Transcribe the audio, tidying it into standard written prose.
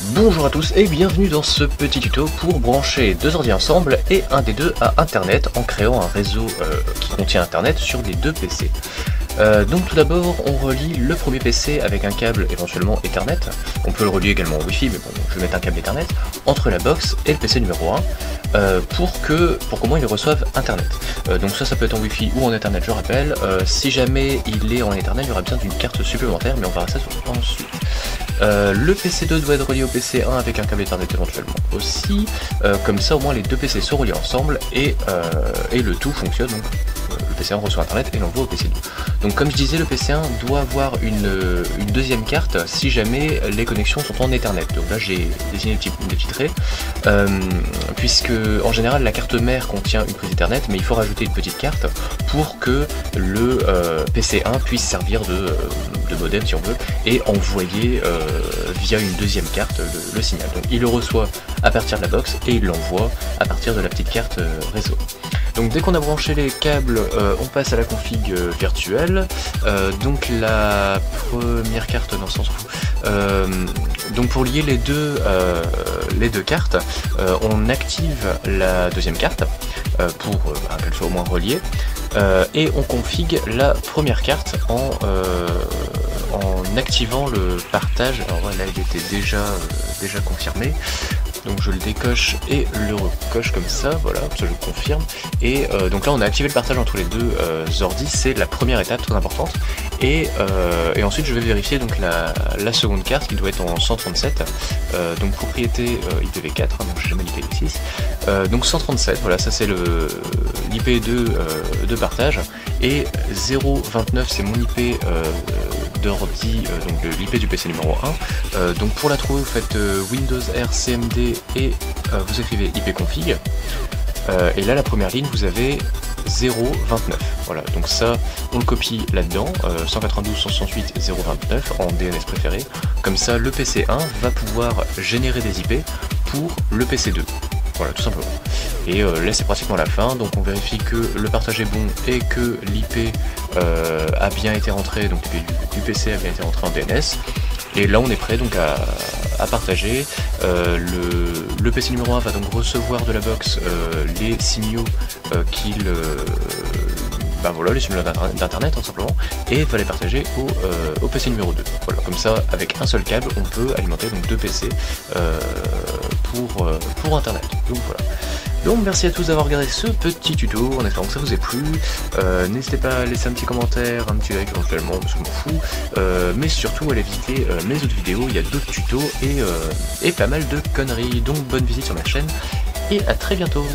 Bonjour à tous et bienvenue dans ce petit tuto pour brancher deux ordi ensemble et un des deux à internet en créant un réseau qui contient internet sur les deux PC. Donc tout d'abord on relie le premier PC avec un câble éventuellement Ethernet, on peut le relier également au Wi-Fi mais bon je vais mettre un câble Ethernet entre la box et le PC numéro 1 pour qu'au moins il reçoive internet. Donc ça peut être en Wi-Fi ou en Ethernet je rappelle, si jamais il est en Ethernet il y aura besoin d'une carte supplémentaire mais on verra ça ensuite. Le PC2 doit être relié au PC1 avec un câble Ethernet éventuellement aussi, comme ça au moins les deux PC sont reliés ensemble et le tout fonctionne, donc le PC1 reçoit internet et l'envoie au PC2. Donc comme je disais, le PC1 doit avoir une deuxième carte si jamais les connexions sont en Ethernet. Donc là j'ai dessiné des petits traits, puisque en général la carte mère contient une prise Ethernet, mais il faut rajouter une petite carte pour que le PC1 puisse servir de modem si on veut, et envoyer via une deuxième carte le signal. Donc il le reçoit à partir de la box et il l'envoie à partir de la petite carte réseau. Donc dès qu'on a branché les câbles, on passe à la config virtuelle. Donc la première carte, non ça on s'en fout. Donc pour lier les deux cartes, on active la deuxième carte pour qu'elle soit au moins reliée. Et on config la première carte en activant le partage. Alors là il était déjà confirmé, donc je le décoche et le recoche comme ça, voilà, ça je le confirme. Et donc là on a activé le partage entre les deux ordis, c'est la première étape très importante. Et ensuite je vais vérifier donc la seconde carte qui doit être en 137, donc propriété IPv4, hein, donc j'ai jamais l'IPv6. Donc 137, voilà, ça c'est l'IP de partage, et 029 c'est mon IP d'ordi, donc l'IP du PC numéro 1. Donc pour la trouver vous faites Windows R CMD et vous écrivez ipconfig, et là la première ligne vous avez 029, voilà, donc ça on le copie là-dedans, 192.168.029 en DNS préféré, comme ça le PC1 va pouvoir générer des IP pour le PC2. Voilà, tout simplement. Et là c'est pratiquement la fin, donc on vérifie que le partage est bon et que l'IP a bien été rentré, donc l'IP du PC a bien été rentré en DNS. Et là on est prêt donc à partager. Le PC numéro 1 va donc recevoir de la box les signaux les signaux d'internet tout simplement, et va les partager au PC numéro 2. Voilà, comme ça avec un seul câble on peut alimenter donc deux PC pour internet. Donc voilà. Donc merci à tous d'avoir regardé ce petit tuto, en espérant que ça vous ait plu. N'hésitez pas à laisser un petit commentaire, un petit like éventuellement, parce que je m'en fous. Mais surtout allez visiter mes autres vidéos, il y a d'autres tutos et pas mal de conneries. Donc bonne visite sur ma chaîne et à très bientôt.